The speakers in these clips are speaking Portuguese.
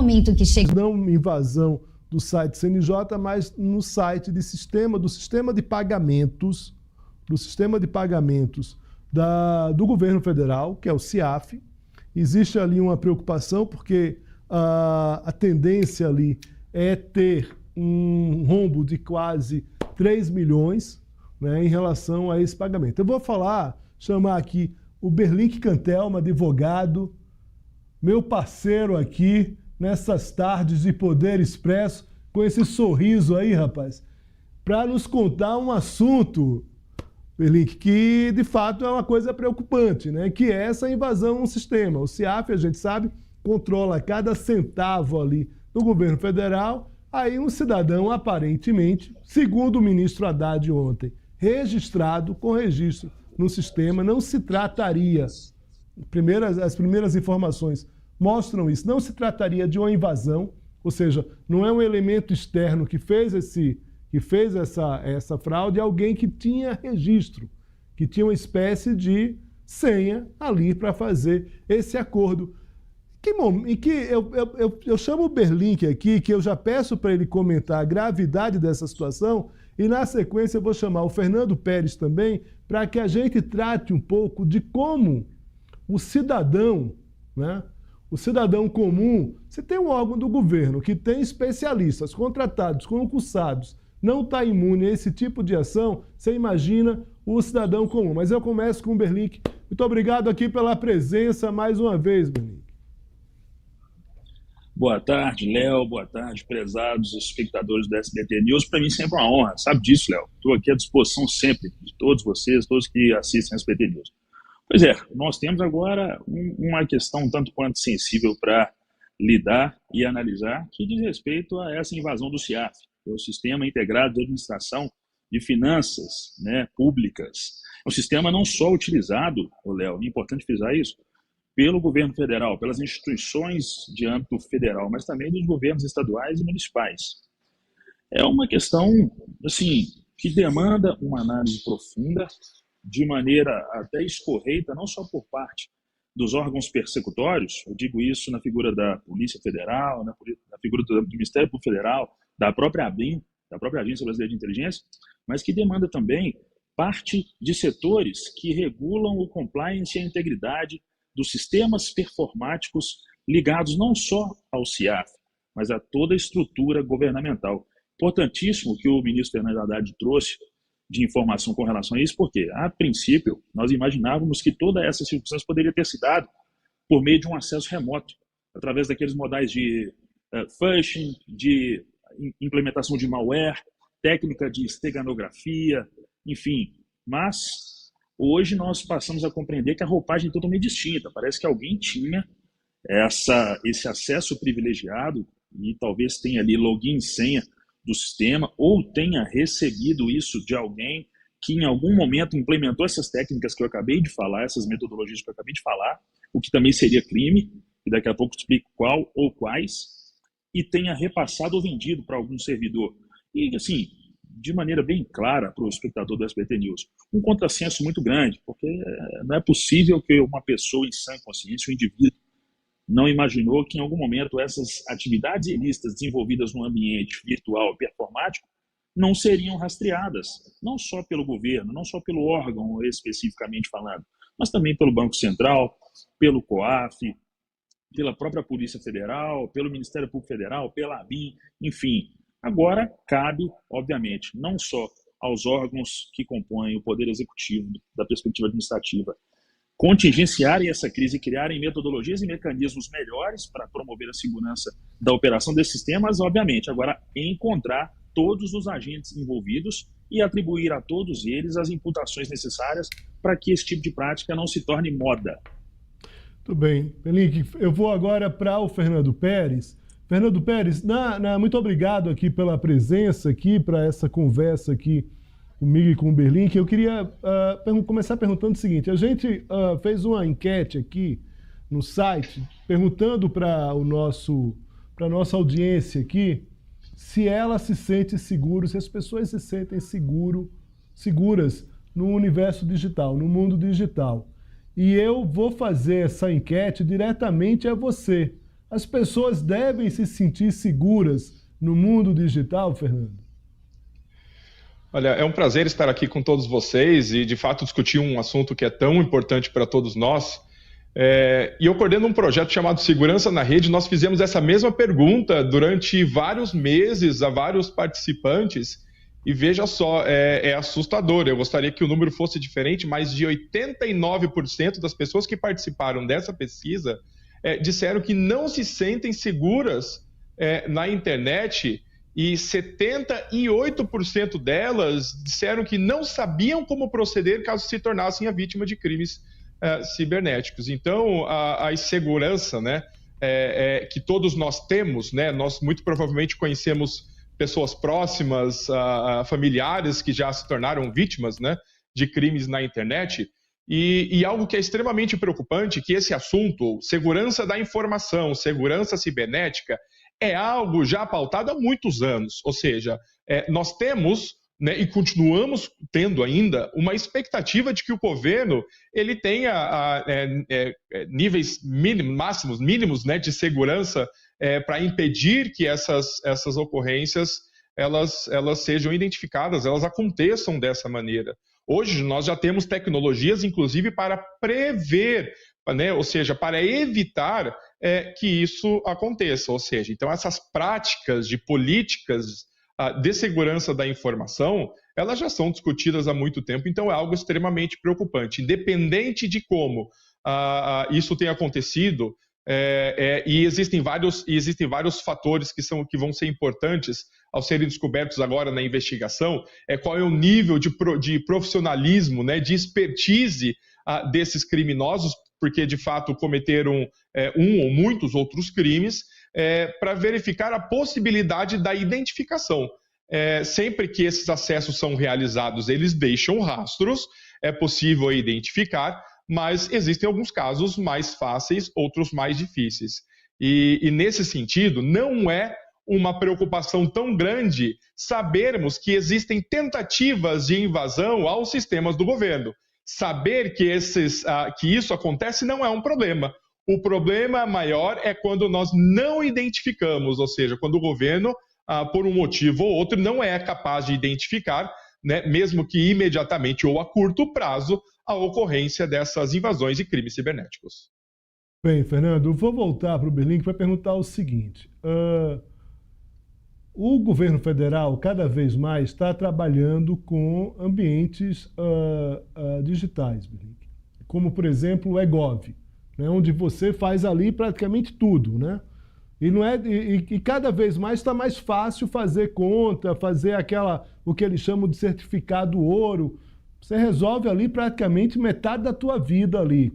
momento que chega... Não invasão do site CNJ, mas no site do sistema de pagamentos, do governo federal, que é o CIAF. Existe ali uma preocupação, porque a tendência ali é ter um rombo de quase 3 milhões, né, em relação a esse pagamento. Eu vou chamar aqui o Berlink Cantelma, advogado, meu parceiro aqui nessas tardes de Poder Expresso, com esse sorriso aí, rapaz, para nos contar um assunto, Berlink, que de fato é uma coisa preocupante, né? Que é essa invasão no sistema. O CIAF, a gente sabe, controla cada centavo ali do governo federal. Aí um cidadão, aparentemente, segundo o ministro Haddad ontem, registrado com registro no sistema, não se trataria, as primeiras informações mostram isso, não se trataria de uma invasão, ou seja, não é um elemento externo que fez essa fraude, é alguém que tinha registro, que tinha uma espécie de senha ali para fazer esse acordo. Em que eu chamo o Berlink aqui, que eu já peço para ele comentar a gravidade dessa situação, e na sequência eu vou chamar o Fernando Pérez também, para que a gente trate um pouco de como o cidadão, né, o cidadão comum, você tem um órgão do governo que tem especialistas contratados, concursados, não está imune a esse tipo de ação, você imagina o cidadão comum. Mas eu começo com o Berlink. Muito obrigado aqui pela presença mais uma vez, Berlink. Boa tarde, Léo. Boa tarde, prezados espectadores do SBT News. Para mim sempre é uma honra, sabe disso, Léo? Estou aqui à disposição sempre de todos vocês, todos que assistem ao SBT News. Pois é, nós temos agora uma questão um tanto quanto sensível para lidar e analisar, que diz respeito a essa invasão do CIAF, que é o Sistema Integrado de Administração de Finanças, né, Públicas. É um sistema não só utilizado, Léo, é importante frisar isso, pelo governo federal, pelas instituições de âmbito federal, mas também dos governos estaduais e municipais. É uma questão, assim, que demanda uma análise profunda, de maneira até escorreita, não só por parte dos órgãos persecutórios, eu digo isso na figura da Polícia Federal, na figura do Ministério Público Federal, da própria ABIN, da própria Agência Brasileira de Inteligência, mas que demanda também parte de setores que regulam o compliance e a integridade dos sistemas performáticos ligados não só ao CIAF, mas a toda a estrutura governamental. Importantíssimo que o ministro Fernando Haddad trouxe de informação com relação a isso, porque, a princípio, nós imaginávamos que toda essa circunstância poderia ter se dado por meio de um acesso remoto, através daqueles modais de phishing, de implementação de malware, técnica de esteganografia, enfim. Mas hoje nós passamos a compreender que a roupagem é totalmente distinta. Parece que alguém tinha esse acesso privilegiado e talvez tenha ali login e senha do sistema, ou tenha recebido isso de alguém que em algum momento implementou essas técnicas que eu acabei de falar, essas metodologias que eu acabei de falar, o que também seria crime, e daqui a pouco eu explico qual ou quais, e tenha repassado ou vendido para algum servidor. E, assim, de maneira bem clara para o espectador do SBT News, um contrassenso muito grande, porque não é possível que uma pessoa em sã consciência, um indivíduo, não imaginou que em algum momento essas atividades ilícitas desenvolvidas no ambiente virtual e performático não seriam rastreadas, não só pelo governo, não só pelo órgão especificamente falando, mas também pelo Banco Central, pelo COAF, pela própria Polícia Federal, pelo Ministério Público Federal, pela ABIN, enfim. Agora cabe, obviamente, não só aos órgãos que compõem o Poder Executivo da perspectiva administrativa, contingenciarem essa crise e criarem metodologias e mecanismos melhores para promover a segurança da operação desses sistemas, obviamente. Agora, encontrar todos os agentes envolvidos e atribuir a todos eles as imputações necessárias para que esse tipo de prática não se torne moda. Tudo bem. Berlink, eu vou agora para o Fernando Pérez. Fernando Pérez, muito obrigado aqui pela presença aqui, para essa conversa aqui comigo e com o Berlink. Eu queria começar perguntando o seguinte: a gente fez uma enquete aqui no site, perguntando para a nossa audiência aqui se ela se sente segura, se as pessoas se sentem seguras no universo digital, no mundo digital. E eu vou fazer essa enquete diretamente a você, As pessoas devem se sentir seguras no mundo digital, Fernando? Olha, é um prazer estar aqui com todos vocês e, de fato, discutir um assunto que é tão importante para todos nós. E eu coordeno um projeto chamado Segurança na Rede. Nós fizemos essa mesma pergunta durante vários meses a vários participantes e veja só, é assustador. Eu gostaria que o número fosse diferente, mas de 89% das pessoas que participaram dessa pesquisa disseram que não se sentem seguras na internet e 78% delas disseram que não sabiam como proceder caso se tornassem a vítima de crimes cibernéticos. Então, a insegurança, né, que todos nós temos, né, nós muito provavelmente conhecemos pessoas próximas, familiares que já se tornaram vítimas, né, de crimes na internet, e algo que é extremamente preocupante, que esse assunto, segurança da informação, segurança cibernética, é algo já pautado há muitos anos, ou seja, nós temos, né, e continuamos tendo ainda uma expectativa de que o governo ele tenha níveis mínimos, né, de segurança para impedir que essas ocorrências elas sejam identificadas, elas aconteçam dessa maneira. Hoje nós já temos tecnologias, inclusive, para prever, né, ou seja, para evitar que isso aconteça. Ou seja, então essas práticas de políticas de segurança da informação, elas já são discutidas há muito tempo, então é algo extremamente preocupante. Independente de como isso tenha acontecido, e existem vários fatores que vão ser importantes ao serem descobertos agora na investigação, qual é o nível de profissionalismo, né, de expertise desses criminosos, porque de fato cometeram um ou muitos outros crimes, para verificar a possibilidade da identificação. Sempre que esses acessos são realizados, eles deixam rastros, é possível identificar, mas existem alguns casos mais fáceis, outros mais difíceis. E nesse sentido, não é uma preocupação tão grande sabermos que existem tentativas de invasão aos sistemas do governo. Saber que isso acontece não é um problema. O problema maior é quando nós não identificamos, ou seja, quando o governo, por um motivo ou outro, não é capaz de identificar, né, mesmo que imediatamente ou a curto prazo, a ocorrência dessas invasões e crimes cibernéticos. Bem, Fernando, vou voltar para o Berlink para perguntar o seguinte. O governo federal, cada vez mais, está trabalhando com ambientes digitais, Berlink, como, por exemplo, o eGov, né, onde você faz ali praticamente tudo, né? E cada vez mais está mais fácil fazer conta, fazer o que eles chamam de certificado ouro. Você resolve ali praticamente metade da tua vida ali,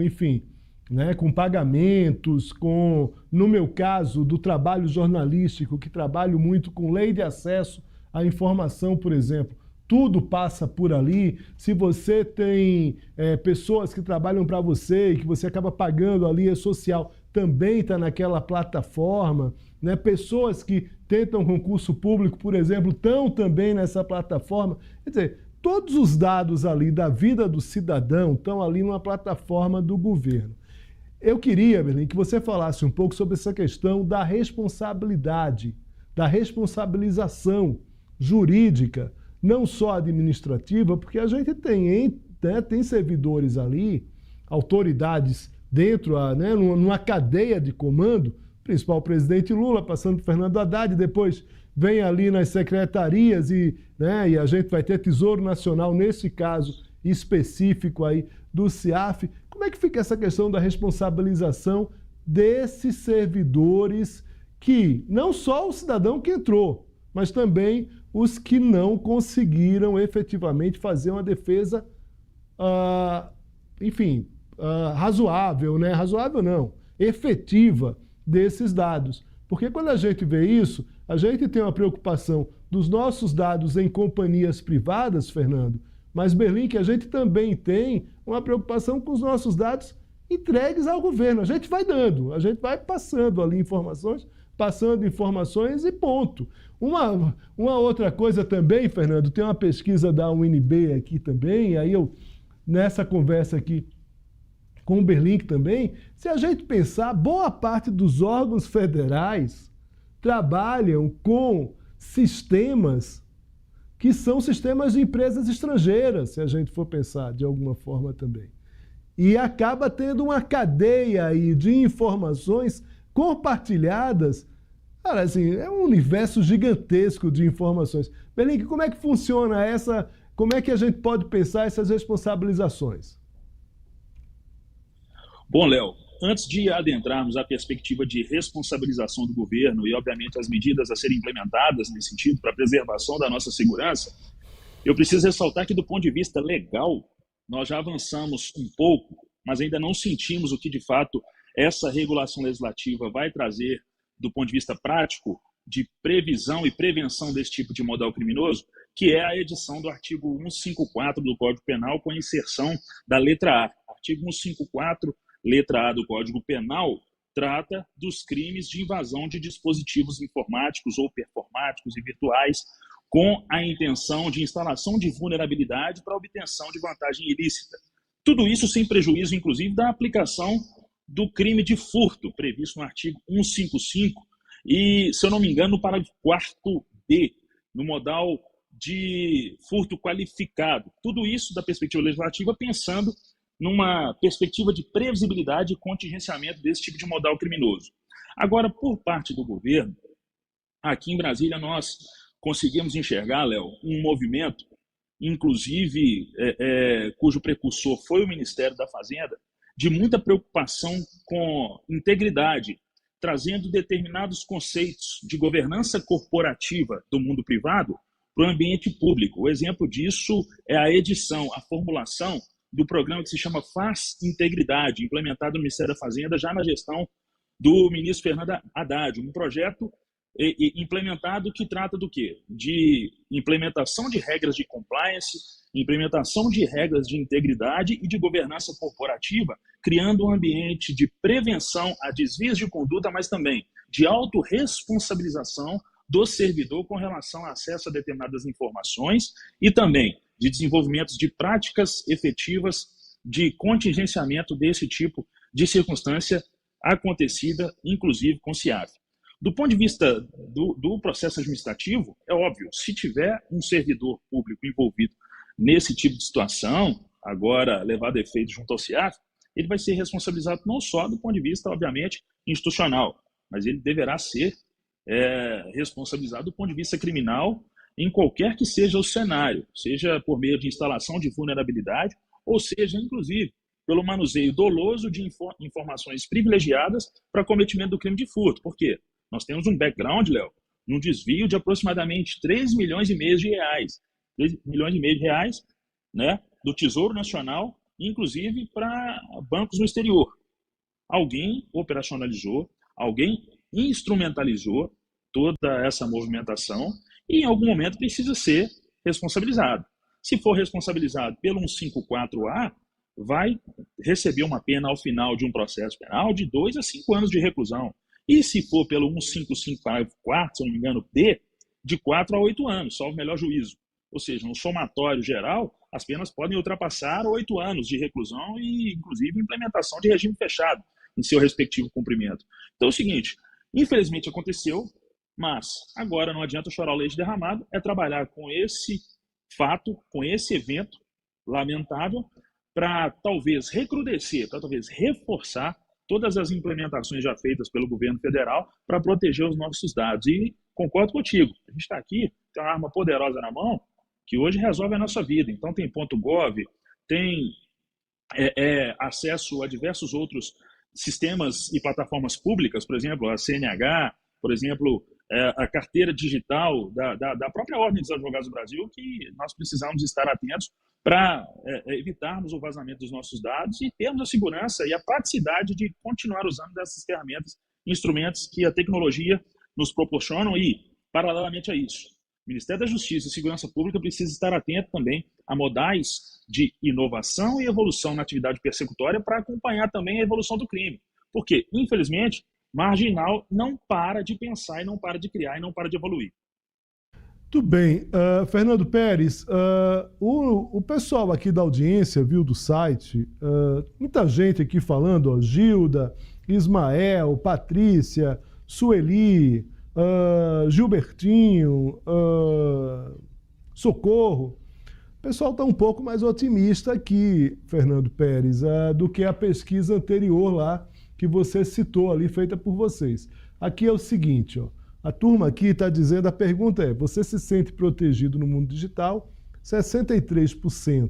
enfim, né, com pagamentos, no meu caso, do trabalho jornalístico, que trabalho muito com lei de acesso à informação, por exemplo. Tudo passa por ali. Se você tem pessoas que trabalham para você e que você acaba pagando ali, é social, também está naquela plataforma, né? Pessoas que tentam concurso público, por exemplo, estão também nessa plataforma. Quer dizer, todos os dados ali da vida do cidadão estão ali numa plataforma do governo. Eu queria, Berlim, que você falasse um pouco sobre essa questão da responsabilidade, da responsabilização jurídica, não só administrativa, porque a gente tem servidores ali, autoridades dentro, né, numa cadeia de comando, principal presidente Lula, passando por Fernando Haddad, depois vem ali nas secretarias né, e a gente vai ter Tesouro Nacional, nesse caso específico aí do CIAF. Como é que fica essa questão da responsabilização desses servidores que, não só o cidadão que entrou, mas também os que não conseguiram efetivamente fazer uma defesa, razoável, né? Razoável não, efetiva desses dados. Porque quando a gente vê isso, a gente tem uma preocupação dos nossos dados em companhias privadas, Fernando, mas, Berlim, que a gente também tem uma preocupação com os nossos dados entregues ao governo. A gente vai dando, a gente vai passando ali informações e ponto. Uma outra coisa também, Fernando, tem uma pesquisa da UNB aqui também, aí eu, nessa conversa aqui com o Berlink também, se a gente pensar, boa parte dos órgãos federais trabalham com sistemas que são sistemas de empresas estrangeiras, se a gente for pensar de alguma forma também. E acaba tendo uma cadeia aí de informações compartilhadas. Cara, assim, é um universo gigantesco de informações. Berlink, como é que funciona essa? Como é que a gente pode pensar essas responsabilizações? Bom, Léo, antes de adentrarmos a perspectiva de responsabilização do governo e, obviamente, as medidas a serem implementadas nesse sentido para a preservação da nossa segurança, eu preciso ressaltar que, do ponto de vista legal, nós já avançamos um pouco, mas ainda não sentimos o que, de fato, essa regulação legislativa vai trazer do ponto de vista prático de previsão e prevenção desse tipo de modal criminoso, que é a edição do artigo 154 do Código Penal com a inserção da letra A. Artigo 154, letra A do Código Penal, trata dos crimes de invasão de dispositivos informáticos ou performáticos e virtuais com a intenção de instalação de vulnerabilidade para obtenção de vantagem ilícita. Tudo isso sem prejuízo, inclusive, da aplicação do crime de furto, previsto no artigo 155, e, se eu não me engano, no parágrafo 4b, no modal de furto qualificado. Tudo isso da perspectiva legislativa, pensando numa perspectiva de previsibilidade e contingenciamento desse tipo de modal criminoso. Agora, por parte do governo, aqui em Brasília, nós conseguimos enxergar, Léo, um movimento, inclusive, cujo precursor foi o Ministério da Fazenda, de muita preocupação com integridade, trazendo determinados conceitos de governança corporativa do mundo privado para o ambiente público. O exemplo disso é a edição, a formulação do programa que se chama Faz Integridade, implementado no Ministério da Fazenda já na gestão do ministro Fernando Haddad, um projeto implementado que trata do quê? De implementação de regras de compliance, implementação de regras de integridade e de governança corporativa, criando um ambiente de prevenção a desvios de conduta, mas também de autorresponsabilização do servidor com relação ao acesso a determinadas informações e também de desenvolvimento de práticas efetivas de contingenciamento desse tipo de circunstância acontecida, inclusive com o CIAF. Do ponto de vista do processo administrativo, é óbvio, se tiver um servidor público envolvido nesse tipo de situação, agora levado a efeito junto ao CIAF, ele vai ser responsabilizado não só do ponto de vista, obviamente, institucional, mas ele deverá ser responsabilizado do ponto de vista criminal em qualquer que seja o cenário, seja por meio de instalação de vulnerabilidade, ou seja, inclusive, pelo manuseio doloso de informações privilegiadas para cometimento do crime de furto. Por quê? Nós temos um background, Léo, num desvio de aproximadamente 3 milhões e meio de reais. 3 milhões e meio de reais, né, do Tesouro Nacional, inclusive para bancos no exterior. Alguém operacionalizou, alguém instrumentalizou toda essa movimentação e em algum momento precisa ser responsabilizado. Se for responsabilizado pelo 154A, vai receber uma pena ao final de um processo penal de 2 a 5 anos de reclusão. E se for pelo 155, parágrafo 4º, se não me engano, D, de 4 a 8 anos, salvo o melhor juízo. Ou seja, no somatório geral, as penas podem ultrapassar 8 anos de reclusão e, inclusive, implementação de regime fechado em seu respectivo cumprimento. Então é o seguinte, infelizmente aconteceu, mas agora não adianta chorar o leite derramado, é trabalhar com esse fato, com esse evento lamentável, para talvez recrudescer, para talvez reforçar todas as implementações já feitas pelo governo federal para proteger os nossos dados. E concordo contigo, a gente está aqui, tem uma arma poderosa na mão, que hoje resolve a nossa vida. Então tem .gov, tem acesso a diversos outros sistemas e plataformas públicas, por exemplo, a CNH, por exemplo, a carteira digital da própria Ordem dos Advogados do Brasil, que nós precisamos estar atentos para evitarmos o vazamento dos nossos dados e termos a segurança e a praticidade de continuar usando dessas ferramentas, instrumentos que a tecnologia nos proporcionam e, paralelamente a isso, o Ministério da Justiça e Segurança Pública precisa estar atento também a modais de inovação e evolução na atividade persecutória para acompanhar também a evolução do crime. Porque, infelizmente, marginal não para de pensar e não para de criar e não para de evoluir. Tudo bem. Fernando Pérez, o pessoal aqui da audiência, viu, do site, muita gente aqui falando, ó, Gilda, Ismael, Patrícia, Sueli, Gilbertinho, Socorro. O pessoal está um pouco mais otimista aqui, Fernando Pérez, do que a pesquisa anterior lá que você citou ali, feita por vocês. Aqui é o seguinte, ó. A turma aqui está dizendo, a pergunta é, você se sente protegido no mundo digital? 63%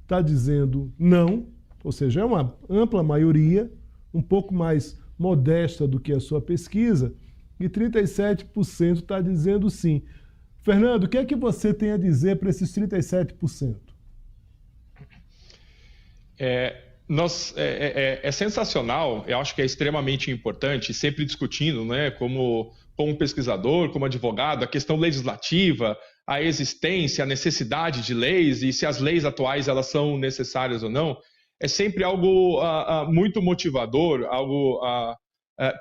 está dizendo não, ou seja, é uma ampla maioria, um pouco mais modesta do que a sua pesquisa, e 37% está dizendo sim. Fernando, o que é que você tem a dizer para esses 37%? É sensacional, eu acho que é extremamente importante, sempre discutindo, né, como pesquisador, como advogado, a questão legislativa, a existência, a necessidade de leis e se as leis atuais elas são necessárias ou não, é sempre algo muito motivador, algo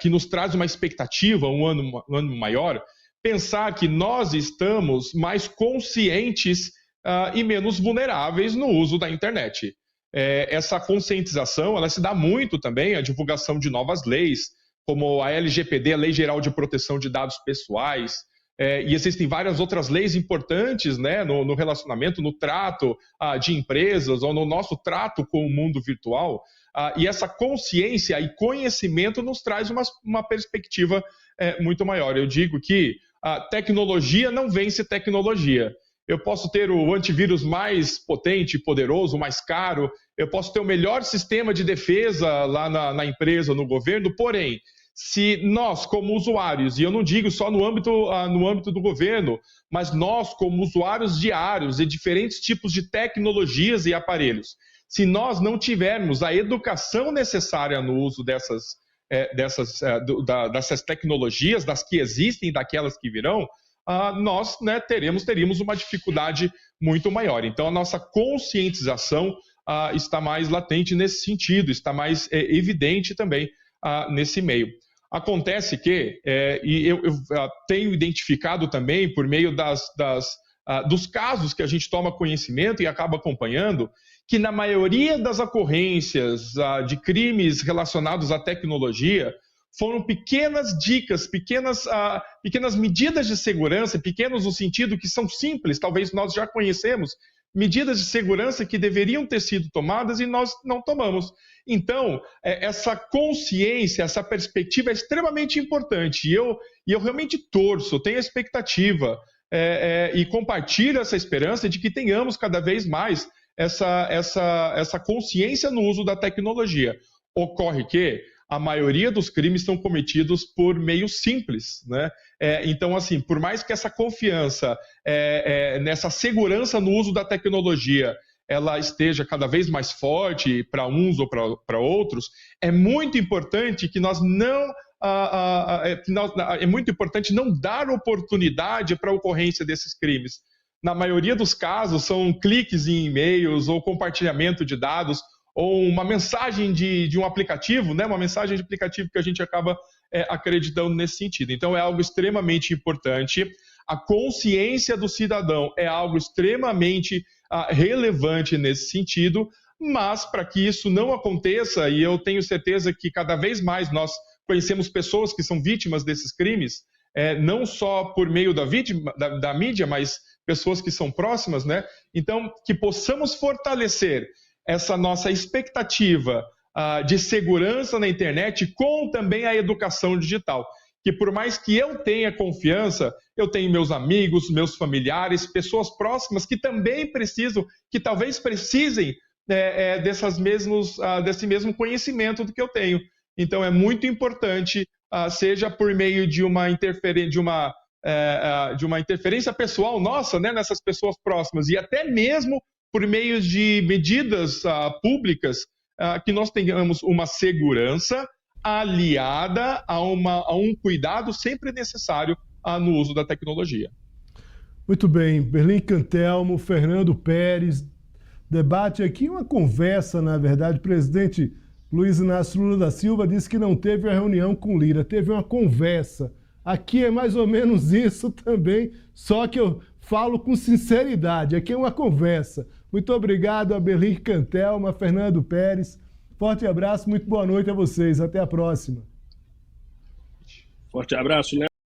que nos traz uma expectativa, um ano maior, pensar que nós estamos mais conscientes e menos vulneráveis no uso da internet. Essa conscientização ela se dá muito também à divulgação de novas leis, como a LGPD, a Lei Geral de Proteção de Dados Pessoais, e existem várias outras leis importantes, né, no relacionamento, no trato de empresas ou no nosso trato com o mundo virtual, e essa consciência e conhecimento nos traz uma perspectiva muito maior. Eu digo que a tecnologia não vence tecnologia. Eu posso ter o antivírus mais potente, poderoso, mais caro, eu posso ter o melhor sistema de defesa lá na empresa, no governo, porém, se nós, como usuários, e eu não digo só no âmbito do governo, mas nós, como usuários diários de diferentes tipos de tecnologias e aparelhos, se nós não tivermos a educação necessária no uso dessas tecnologias, das que existem e daquelas que virão, nós, né, teríamos uma dificuldade muito maior. Então, a nossa conscientização está mais latente nesse sentido, está mais evidente também nesse meio. Acontece que, e eu tenho identificado também, por meio dos casos que a gente toma conhecimento e acaba acompanhando, que na maioria das ocorrências de crimes relacionados à tecnologia, foram pequenas dicas, pequenas medidas de segurança, pequenos no sentido que são simples, talvez nós já conhecemos, medidas de segurança que deveriam ter sido tomadas e nós não tomamos. Então, essa consciência, essa perspectiva é extremamente importante. E eu realmente torço, tenho a expectativa e compartilho essa esperança de que tenhamos cada vez mais essa consciência no uso da tecnologia. Ocorre que a maioria dos crimes são cometidos por meios simples, né? Então, assim, por mais que essa confiança nessa segurança no uso da tecnologia ela esteja cada vez mais forte para uns ou para outros, é muito importante que nós não dar oportunidade para a ocorrência desses crimes. Na maioria dos casos, são cliques em e-mails ou compartilhamento de dados ou uma mensagem de um aplicativo, né? Uma mensagem de aplicativo que a gente acaba acreditando nesse sentido. Então, é algo extremamente importante. A consciência do cidadão é algo extremamente relevante nesse sentido, mas para que isso não aconteça, e eu tenho certeza que cada vez mais nós conhecemos pessoas que são vítimas desses crimes, não só por meio da mídia, mas pessoas que são próximas, né? Então, que possamos fortalecer essa nossa expectativa de segurança na internet com também a educação digital. Que por mais que eu tenha confiança, eu tenho meus amigos, meus familiares, pessoas próximas que também precisam, que talvez precisem desse mesmo conhecimento do que eu tenho. Então é muito importante, seja por meio de uma interferência pessoal nossa, né, nessas pessoas próximas, e até mesmo por meio de medidas públicas, que nós tenhamos uma segurança aliada a um cuidado sempre necessário no uso da tecnologia. Muito bem, Berlim Cantelmo, Fernando Pérez, debate aqui, uma conversa, na verdade. O presidente Luiz Inácio Lula da Silva disse que não teve uma reunião com Lira, teve uma conversa. Aqui é mais ou menos isso também, só que eu falo com sinceridade, aqui é uma conversa. Muito obrigado a Berlim Cantelma, Fernando Pérez. Forte abraço, muito boa noite a vocês. Até a próxima. Forte abraço, Léo.